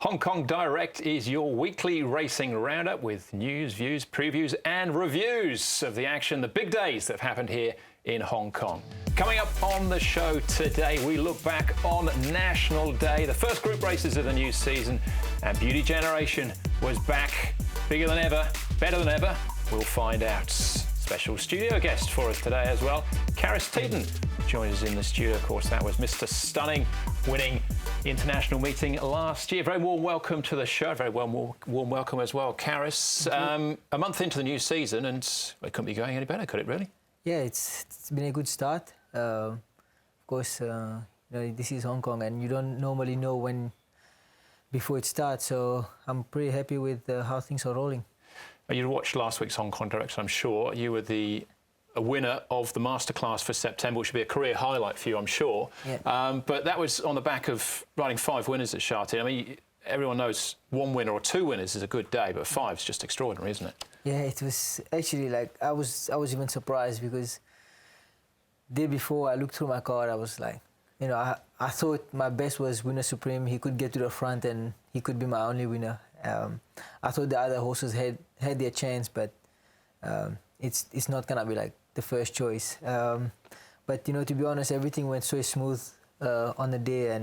Hong Kong Direct is your weekly racing roundup with news, views, previews and reviews of the action, the big days that have happened here in Hong Kong. Coming up on the show today, we look back on National Day, the first group races of the new season, and Beauty Generation was back, bigger than ever, better than ever. We'll find out. Special studio guest for us today as well, Karis Teetan joins us in the studio. Of course, that was Mr. Stunning, winning the international meeting last year. Very warm welcome to the show. Very warm welcome as well, Karis. A month into the new season, and it couldn't be going any better, could it really? Yeah, it's been a good start. Of course, this is Hong Kong, and you don't normally know when before it starts. So I'm pretty happy with how things are rolling. You watched last week's Hong Kong Direct, I'm sure. You were a winner of the masterclass for September, which would be a career highlight for you, I'm sure. Yeah. But that was on the back of riding 5 winners at Sha Tin. I mean, everyone knows 1 winner or 2 winners is a good day, but 5 is just extraordinary, isn't it? Yeah, it was actually like I was even surprised because the day before I looked through my card, I was like, I thought my best was Winner Supreme. He could get to the front and he could be my only winner. I thought the other horses had their chance, but it's not gonna be like the first choice. But to be honest, everything went so smooth on the day,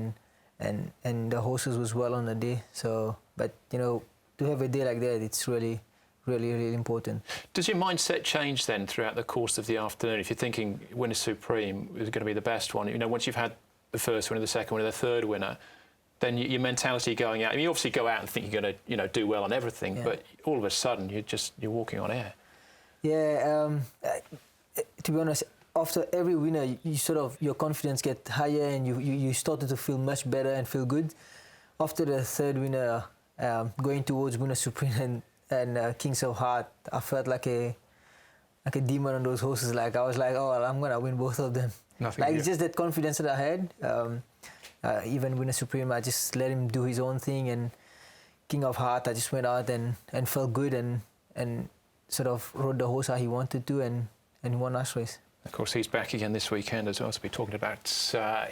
and the horses was well on the day. So, but to have a day like that, it's really important. Does your mindset change then throughout the course of the afternoon? If you're thinking Winner Supreme is going to be the best one, once you've had the first winner, the second winner, the third winner, then your mentality going out. I mean, you obviously go out and think you're going to do well on everything, yeah. But all of a sudden you're walking on air. Yeah. To be honest, after every winner, your confidence gets higher and you started to feel much better and feel good. After the third winner, going towards Winner Supreme and Kings of Heart, I felt like a demon on those horses. Like I was like, oh, I'm gonna win both of them. It's just that confidence that I had. Even Winner Supreme, I just let him do his own thing, and King of Heart, I just went out and felt good and sort of rode the horse how he wanted to and won last race. Of course, he's back again this weekend as well. So we'll be talking about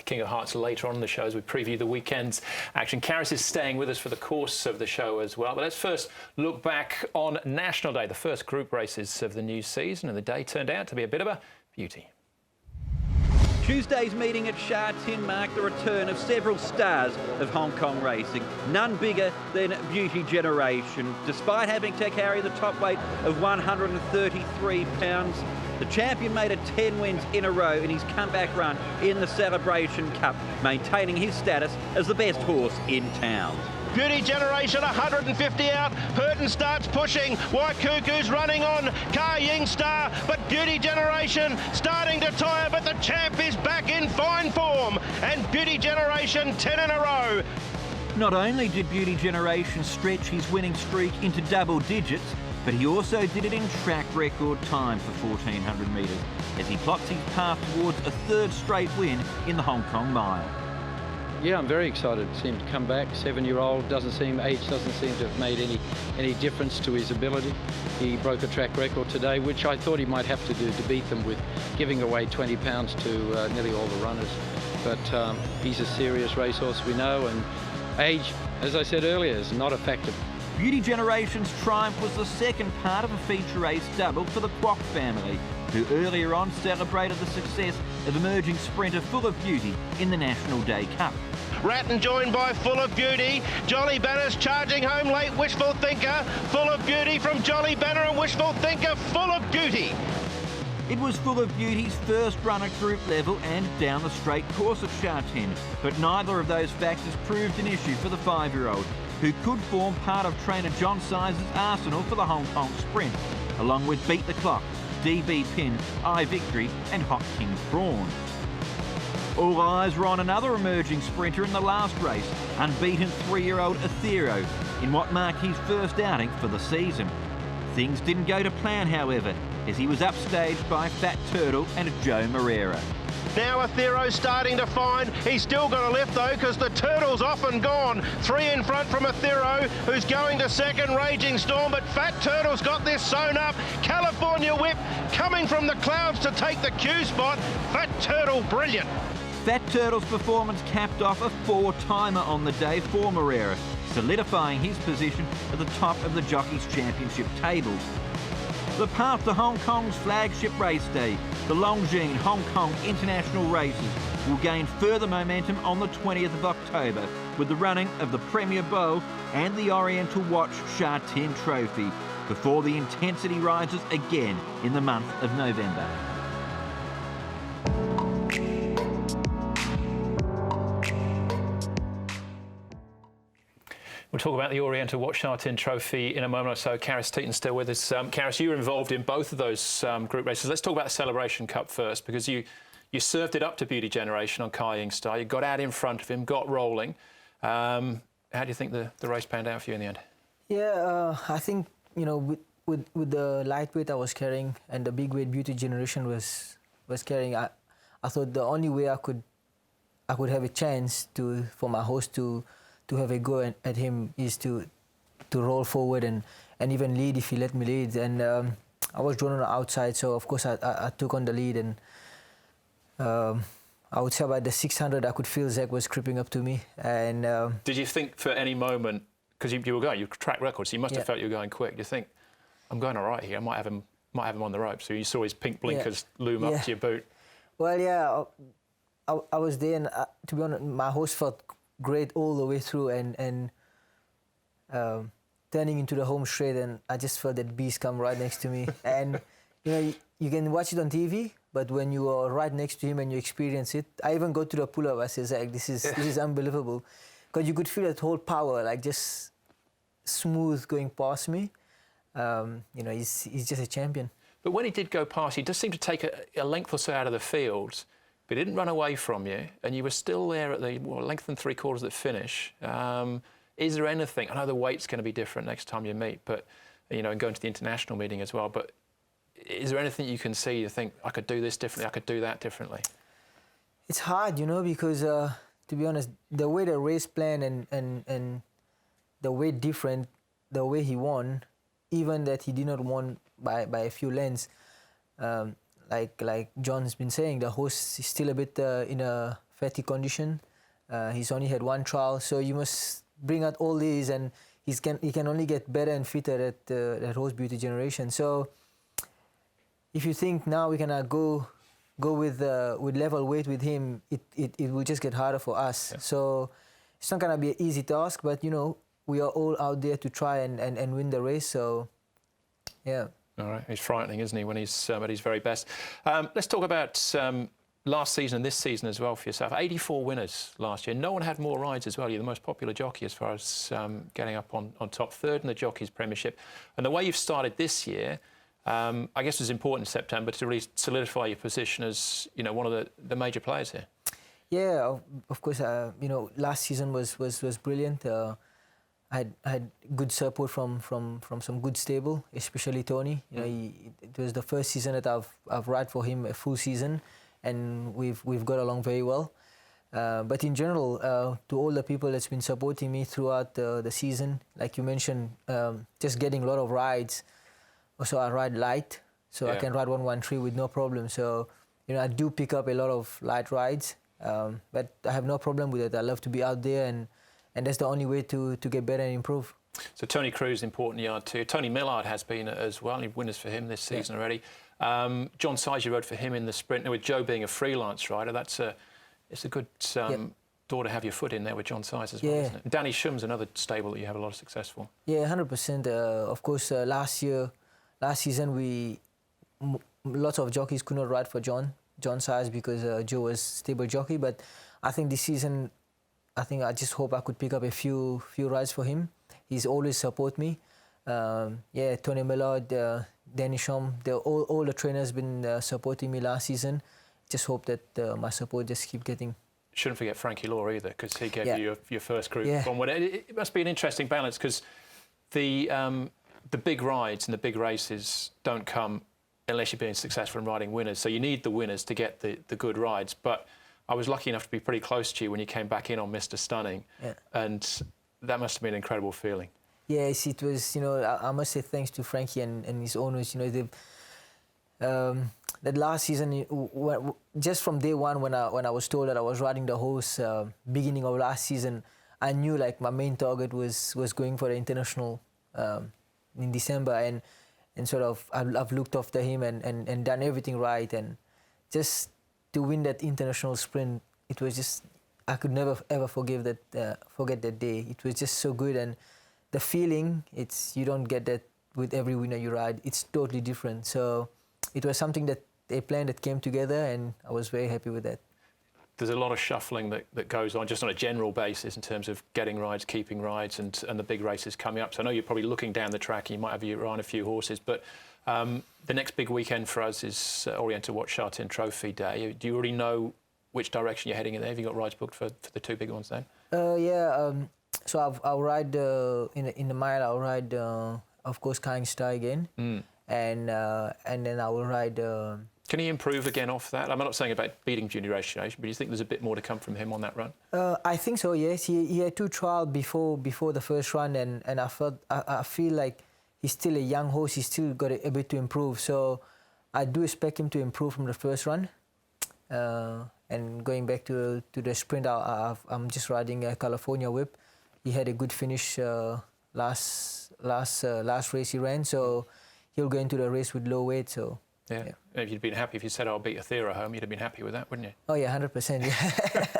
King of Hearts later on in the show as we preview the weekend's action. Karis is staying with us for the course of the show as well. But let's first look back on National Day, the first group races of the new season, and the day turned out to be a bit of a beauty. Tuesday's meeting at Sha Tin marked the return of several stars of Hong Kong racing, none bigger than Beauty Generation. Despite having to carry the top weight of 133 pounds, the champion made it 10 wins in a row in his comeback run in the Celebration Cup, maintaining his status as the best horse in town. Beauty Generation 150 out. Hurton starts pushing. White Cuckoo's running on. Ka Ying Star, but Beauty Generation starting to tire, but the champ is back in fine form. And Beauty Generation 10 in a row. Not only did Beauty Generation stretch his winning streak into double digits, but he also did it in track record time for 1400 metres as he plots his path towards a 3rd straight win in the Hong Kong Mile. Yeah, I'm very excited to see him to come back. 7-year-old, age doesn't seem to have made any difference to his ability. He broke a track record today, which I thought he might have to do to beat them with giving away 20 pounds to nearly all the runners. But he's a serious racehorse, we know, and age, as I said earlier, is not a factor. Beauty Generation's triumph was the second part of a feature race double for the Kwok family, who earlier on celebrated the success of emerging sprinter Full of Beauty in the National Day Cup. Ratton joined by Full of Beauty. Jolly Banner's charging home late. Wishful Thinker. Full of Beauty from Jolly Banner and Wishful Thinker. Full of Beauty. It was Full of Beauty's first run at group level and down the straight course at Sha Tin, but neither of those factors proved an issue for the 5-year-old, who could form part of trainer John Sizer's arsenal for the Hong Kong Sprint, along with Beat the Clock, DB Pin, iVictory and Hot King Prawn. All eyes were on another emerging sprinter in the last race, unbeaten 3-year-old Athero, in what marked his first outing for the season. Things didn't go to plan, however, as he was upstaged by Fat Turtle and Joe Moreira. Now Athero's starting to find. He's still got a lift though because the Turtle's off and gone. 3 in front from Athero, who's going to second, Raging Storm, but Fat Turtle's got this sewn up. California Whip coming from the clouds to take the Q spot. Fat Turtle, brilliant. Fat Turtle's performance capped off a 4-timer on the day for Moreira, solidifying his position at the top of the Jockeys' Championship tables. The path to Hong Kong's flagship race day, the Longines Hong Kong International Races, will gain further momentum on the 20th of October with the running of the Premier Bowl and the Oriental Watch Sha Tin Trophy, before the intensity rises again in the month of November. We'll talk about the Oriental Watch Sha Tin Trophy in a moment or so. Karis Teetan still with us. Karis, you were involved in both of those group races. Let's talk about the Celebration Cup first, because you served it up to Beauty Generation on Kai Ying Star. You got out in front of him, got rolling. How do you think the race panned out for you in the end? Yeah, I think, you know, with the lightweight I was carrying and the big weight Beauty Generation was carrying, I thought the only way I could have a chance for my host to have a go at him is to roll forward and even lead if he let me lead. And I was drawn on the outside, so of course I took on the lead. And I would say about the 600, I could feel Zach was creeping up to me. And did you think for any moment, because you were going, your track record, so you must have felt you were going quick. Do you think, I'm going all right here, I might have him on the rope? So you saw his pink blinkers loom up to your boot. Well, yeah, I was there, and to be honest, my host felt great all the way through, and turning into the home straight, and I just felt that beast come right next to me. And you know, you can watch it on TV, but when you are right next to him and you experience it, I even go to the pull-up. I say, Zach, this is unbelievable, because you could feel that whole power, like just smooth going past me. You know, he's just a champion. But when he did go past, he does seem to take a length or so out of the field, but he didn't run away from you, and you were still there at the length and 3/4 of the finish. Is there anything? I know the weight's going to be different next time you meet, but you know, and going to the international meeting as well. But is there anything you can see? You think I could do this differently? I could do that differently? It's hard, you know, because to be honest, the way the race plan and the way different, the way he won, even that he did not won by a few lengths. Like John's been saying, the host is still a bit in a fatty condition. He's only had one trial, so you must bring out all these, and he can only get better and fitter at host Beauty Generation. So if you think now we cannot go with level weight with him, it will just get harder for us. Yeah. So it's not gonna be an easy task, but you know, we are all out there to try and win the race. So yeah. All right, he's frightening, isn't he, when he's at his very best. Let's talk about last season and this season as well for yourself. 84 winners last year. No one had more rides as well. You're the most popular jockey as far as getting up on top, third in the Jockeys Premiership. And the way you've started this year, I guess it was important in September to really solidify your position as, you know, one of the major players here. Yeah, of course. You know, last season was brilliant. I had good support from some good stable, especially Tony. You know, it was the first season that I've ride for him a full season, and we've got along very well. But in general, to all the people that's been supporting me throughout the season, like you mentioned, just getting a lot of rides. Also, I ride light, so I can ride 113 with no problem. So, you know, I do pick up a lot of light rides, but I have no problem with it. I love to be out there, and that's the only way to get better and improve. So Tony Cruz, important yard too. Tony Millard has been as well. He winners for him this season already. John Size, you rode for him in the sprint. Now, with Joe being a freelance rider, it's a good door to have your foot in there with John Size as well, isn't it? Danny Shum's another stable that you have a lot of success for. Yeah, 100%. Of course, last season lots of jockeys could not ride for John Size because Joe was stable jockey. But I think this season, I just hope I could pick up a few rides for him. He's always support me. Tony Millard, Danny Shum, all the trainers been supporting me last season. Just hope that my support just keep getting. Shouldn't forget Frankie Law either, because he gave you your first group one. It must be an interesting balance, because the big rides and the big races don't come unless you're being successful in riding winners. So you need the winners to get the good rides. But I was lucky enough to be pretty close to you when you came back in on Mr. Stunning, and that must have been an incredible feeling. Yes, it was. You know, I must say thanks to Frankie and his owners. You know, that last season, just from day one, when I was told that I was riding the horse, beginning of last season, I knew like my main target was going for the international in December, and sort of I've looked after him and done everything right, and just to win that international sprint, it was just, I could never ever forget that day. It was just so good, and the feeling, you don't get that with every winner you ride. It's totally different. So it was something a plan that came together, and I was very happy with that. There's a lot of shuffling that goes on just on a general basis in terms of getting rides, keeping rides, and the big races coming up. So I know you're probably looking down the track and you might have your eye on a few horses, but the next big weekend for us is Oriental Watch Sha Tin Trophy Day. Do you already know which direction you're heading in there? Have you got rides booked for the two big ones then? So I'll ride in the mile. I'll ride, of course, Karis Teetan again, and then I will ride. Can he improve again off that? I'm not saying about beating Junior Association, but do you think there's a bit more to come from him on that run? I think so. Yes, he had 2 trials before the first run, and I feel like he's still a young horse. He's still got a bit to improve. So I do expect him to improve from the first run. And going back to the sprint, I'm just riding a California Whip. He had a good finish last race he ran, so he'll go into the race with low weight. So yeah. If you'd been happy if you said I'll beat Athera home, you'd have been happy with that, wouldn't you? Oh yeah, 100%. Yeah.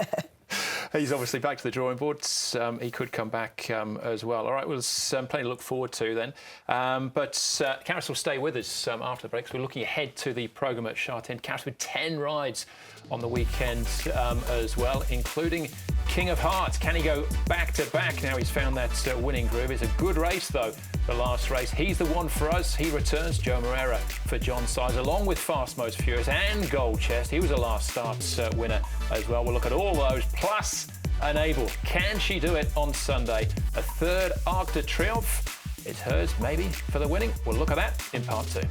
He's obviously back to the drawing boards. He could come back as well. All right, well, there's plenty to look forward to then. But Karis will stay with us after the break. So we're looking ahead to the programme at Sha Tin. Karis with 10 rides on the weekend as well, including King of Hearts. Can he go back-to-back now he's found that winning groove? It's a good race, though, the last race. He's the one for us. He returns Joe Moreira for John Size, along with Fast Most Furious and Gold Chest. He was a last start winner as well. We'll look at all those, plus Enable. Can she do it on Sunday? A third Arc de Triomphe. It's hers, maybe, for the winning. We'll look at that in part 2.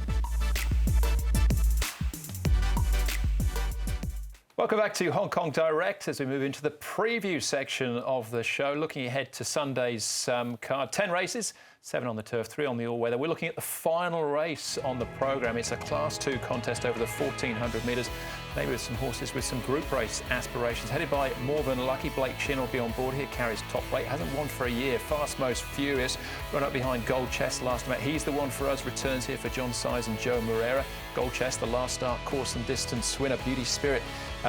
Welcome back to Hong Kong Direct as we move into the preview section of the show, looking ahead to Sunday's card. 10 races, 7 on the turf, 3 on the all-weather. We're looking at the final race on the programme. It's a Class 2 contest over the 1,400 metres, maybe with some horses with some group race aspirations. Headed by More Than Lucky. Blake Chin will be on board here, carries top weight, hasn't won for a year. Fast Most Furious, run up behind Gold Chest last night. He's the one for us, returns here for John Size and Joe Moreira. Gold Chest, the last start course and distance winner. Beauty Spirit,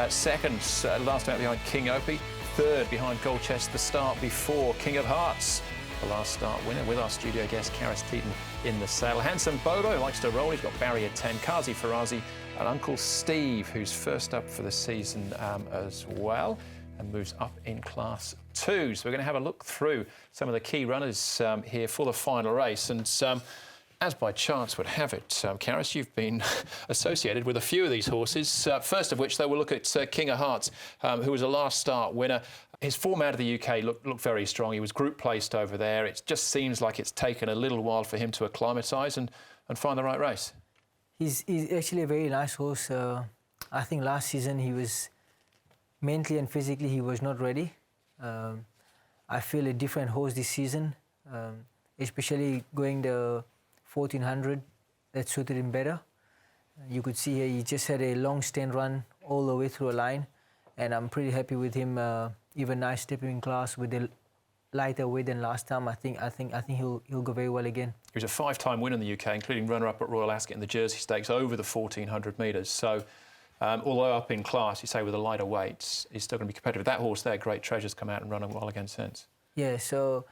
second, last out behind King Opie. Third behind Gold Chest, the start before King of Hearts, the last start winner, with our studio guest Karis Teetan in the saddle. Handsome Bobo likes to roll. He's got Barrier 10, Kazi Farazi and Uncle Steve, who's first up for the season as well, and moves up in Class 2. So we're going to have a look through some of the key runners here for the final race. And as by chance would have it, Karis, you've been associated with a few of these horses. First of which, though, we'll look at King of Hearts, who was a last start winner. His form out of the UK looked very strong. He was group placed over there. It just seems like it's taken a little while for him to acclimatise and find the right race. He's actually a very nice horse. I think last season he was mentally and physically he was not ready. I feel a different horse this season, especially going the 1,400, that suited him better. You could see here he just had a long stand run all the way through a line, and I'm pretty happy with him. Even nice stepping in class with the lighter weight than last time. I think he'll go very well again. He was a 5-time winner in the UK, including runner-up at Royal Ascot in the Jersey Stakes over the 1,400 metres. So, although up in class, you say with a lighter weight, he's still going to be competitive. That horse there, Great Treasure's come out and run well again since. Yeah, so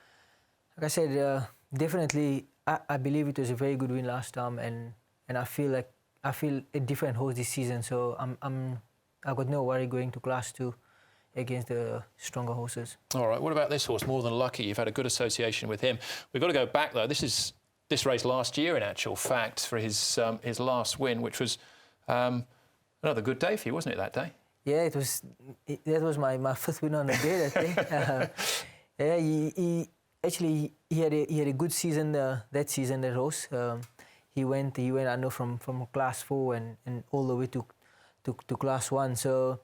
like I said, definitely, I believe it was a very good win last time, and I feel a different horse this season. So I got no worry going to Class 2 against the stronger horses. All right, what about this horse, More Than Lucky? You've had a good association with him. We've got to go back, though. This race last year, in actual fact, for his last win, which was another good day for you, wasn't it, that day? Yeah, that was my first win on the day that day. Yeah, he had a good season that season, that horse. He went I know from Class 4 and all the way to Class 1. So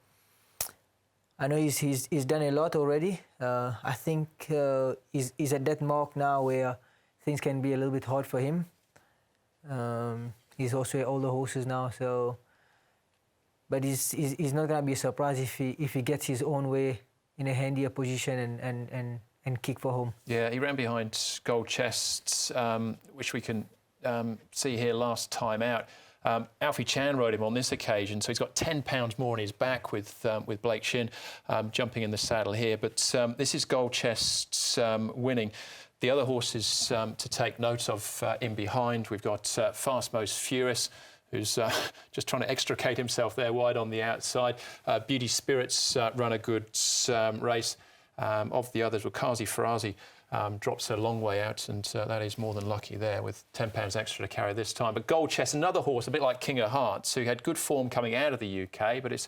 I know he's done a lot already. I think he's at that mark now where things can be a little bit hard for him. He's also older horses now, so. But he's not going to be surprised if he gets his own way in a handier position and kick for home. Yeah, he ran behind Gold Chests, which we can see here last time out. Alfie Chan rode him on this occasion, so he's got 10 pounds more on his back with Blake Shin jumping in the saddle here. But this is Gold Chests winning. The other horses to take note of in behind, we've got Fast Most Furious, who's just trying to extricate himself there wide on the outside. Beauty Spirits run a good race. Of the others, Wakazi Farazi drops a long way out, and that is more than lucky there with 10 pounds extra to carry this time. But Gold Chest, another horse, a bit like King of Hearts, who had good form coming out of the UK, but it's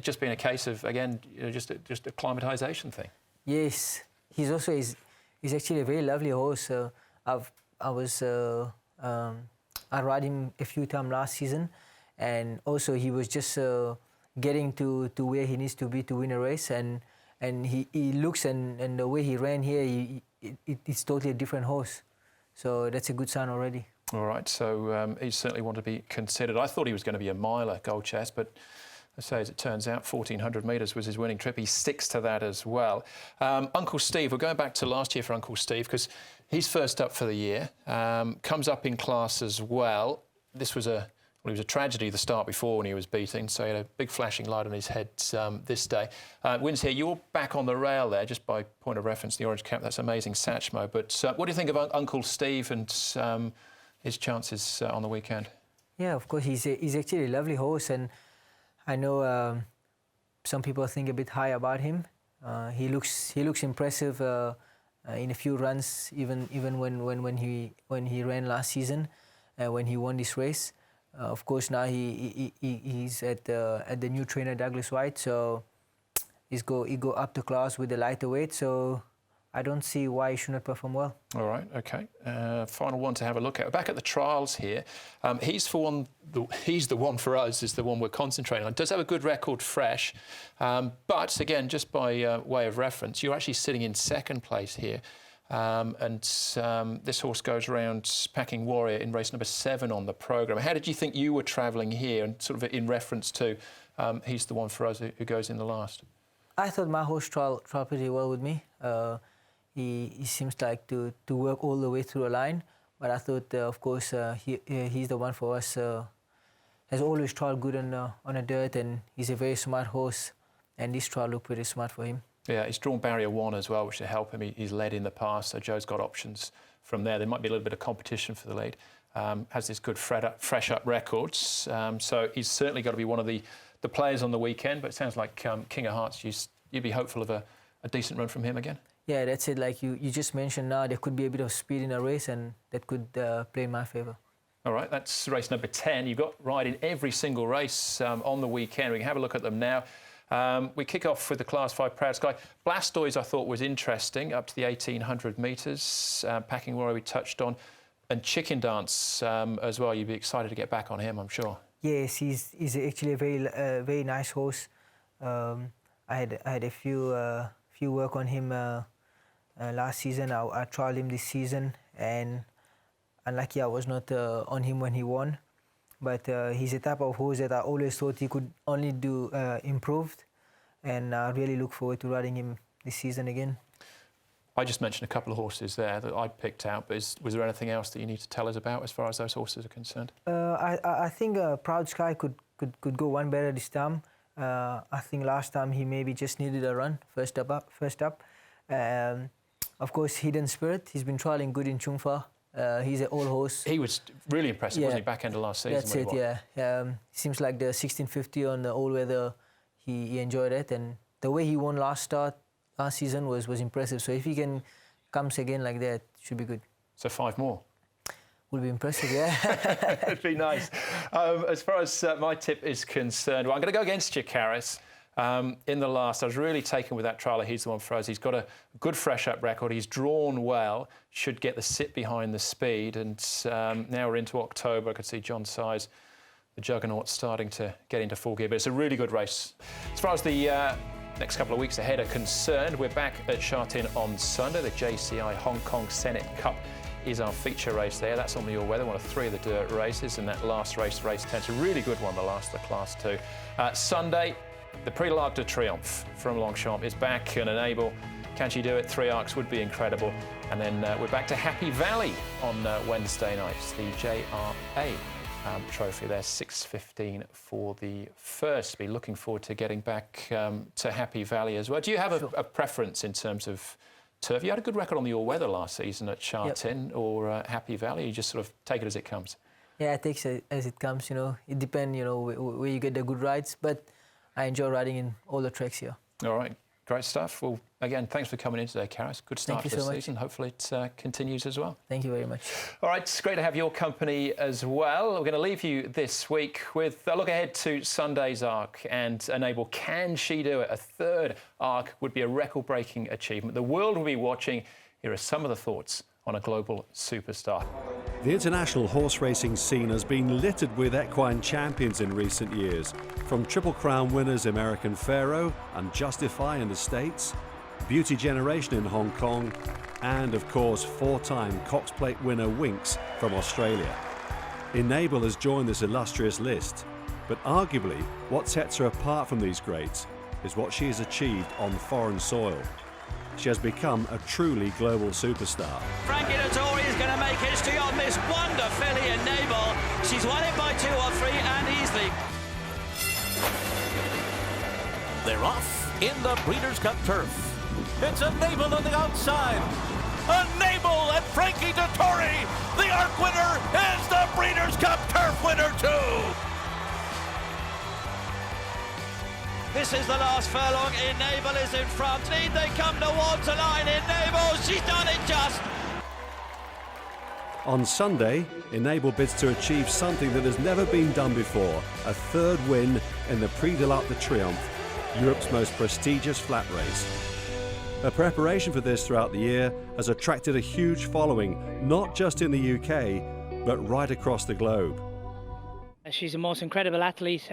just been a case of, again, just a acclimatisation thing. Yes, he's actually a very lovely horse. I rode him a few times last season, and also he was just getting to where he needs to be to win a race, and he looks and the way he ran here, it's totally a different horse. So that's a good sign already. All right, so he's certainly one to be considered. I thought he was going to be a miler, Gold Chest, but I say, as it turns out, 1,400 metres was his winning trip. He sticks to that as well. Uncle Steve, we're going back to last year for Uncle Steve, because he's first up for the year, comes up in class as well. This was it was a tragedy the start before when he was beating, so he had a big flashing light on his head this day. Wins here. You're back on the rail there, just by point of reference, the orange cap. That's amazing, Satchmo. But what do you think of Uncle Steve and his chances on the weekend? Yeah, of course, he's actually a lovely horse, and I know some people think a bit high about him. He looks impressive in a few runs, even when he ran last season, when he won this race. Of course, now he's at the new trainer Douglas White, so he go up to class with the lighter weight. So I don't see why he should not perform well. All right, okay. Final one to have a look at. Back at the trials here, he's the one for us, is the one we're concentrating on. Does have a good record fresh, but again, just by way of reference, you're actually sitting in second place here. This horse goes around Packing Warrior in race number 7 on the programme. How did you think you were travelling here, and sort of in reference to he's the one for us who goes in the last? I thought my horse trialled pretty well with me. He seems like to work all the way through a line, but I thought, of course, he's the one for us. Has always trialled good on a dirt, and he's a very smart horse, and this trial looked pretty smart for him. Yeah, he's drawn barrier 1 as well, which should help him. He's led in the past, so Joe's got options from there. There might be a little bit of competition for the lead. Has this good fresh up records, so he's certainly got to be one of the players on the weekend. But it sounds like King of Hearts, you'd be hopeful of a decent run from him again. Yeah, that's it. Like you just mentioned, now there could be a bit of speed in a race, and that could play in my favour. All right, that's race number 10. You've got ride in every single race on the weekend. We can have a look at them now. We kick off with the Class 5 Proud Sky. Blastoise, I thought, was interesting, up to the 1,800 metres. Packing Warrior we touched on. And Chicken Dance as well. You'd be excited to get back on him, I'm sure. Yes, he's actually a very nice horse. I had a few work on him last season. I trialled him this season, and unlucky I was not on him when he won. But he's a type of horse that I always thought he could only do improved, and I really look forward to riding him this season again. I just mentioned a couple of horses there that I picked out, but was there anything else that you need to tell us about as far as those horses are concerned? I think Proud Sky could go one better this time. I think last time he maybe just needed a run first up. Of course, Hidden Spirit, he's been trialling good in Chung Fa. He's an old horse. He was really impressive, wasn't he, back end of last season? That's it, yeah. Seems like the 1650 on the all weather, he enjoyed it, and the way he won last season was impressive. So if he can comes again like that, it should be good. So 5 more? Would be impressive, yeah. It'd be nice. As far as my tip is concerned, well, I'm going to go against you, Karis. In the last, I was really taken with that trialer. He's the one for us. He's got a good fresh-up record. He's drawn well, should get the sit behind the speed. And now we're into October. I could see John Size, the juggernaut, starting to get into full gear. But it's a really good race. As far as the next couple of weeks ahead are concerned, we're back at Sha Tin on Sunday. The JCI Hong Kong Senate Cup is our feature race there. That's on the all-weather, one of 3 of the dirt races. And that last race, race 10, it's a really good one, the last, the Class 2. Sunday, the Prix de l'Arc de Triomphe from Longchamp is back and enable Can she do it? 3 arcs would be incredible. And then we're back to Happy Valley on Wednesday nights, the JRA trophy there, 6:15 for the first. Be looking forward to getting back to Happy Valley as well. Do you have a preference in terms of turf? You had a good record on the all-weather last season at Sha Tin or Happy Valley. You just sort of take it as it comes. Yeah, I take it as it comes. You know, it depends. You know, where you get the good rides, but I enjoy riding in all the tracks here. All right. Great stuff. Well, again, thanks for coming in today, Karis. Good start to the season. Hopefully it continues as well. Thank you very much. All right, it's great to have your company as well. We're going to leave you this week with a look ahead to Sunday's arc and enable Can She Do It? A third arc would be a record-breaking achievement. The world will be watching. Here are some of the thoughts on a global superstar. The international horse racing scene has been littered with equine champions in recent years, from Triple Crown winners American Pharaoh and Justify in the States, Beauty Generation in Hong Kong, and of course 4-time Cox Plate winner Winx from Australia. Enable has joined this illustrious list, but arguably what sets her apart from these greats is what she has achieved on foreign soil. She has become a truly global superstar. Frankie Dettori is going to make history on this wonder filly Enable. She's won it by 2 or 3 and easily. They're off in the Breeders' Cup turf. It's Enable on the outside. Enable and Frankie Dettori. The arc winner is the Breeders' Cup turf winner too. This is the last furlong. Enable is in front. Need they come towards the line? Enable, she's done it just. On Sunday, Enable bids to achieve something that has never been done before, a third win in the Prix de l'Arc de Triomphe, Europe's most prestigious flat race. Her preparation for this throughout the year has attracted a huge following, not just in the UK, but right across the globe. She's the most incredible athlete,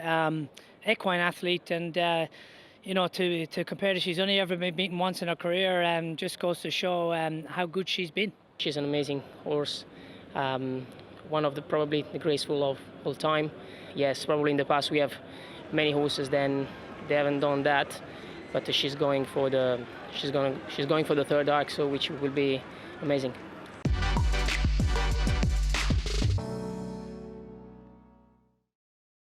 equine athlete, and you know, to compare to, she's only ever been beaten once in her career, and just goes to show how good she's been. She's an amazing horse, one of probably the graceful of all time. Yes, probably in the past we have many horses then they haven't done that, but she's going for the third arc, so which will be amazing.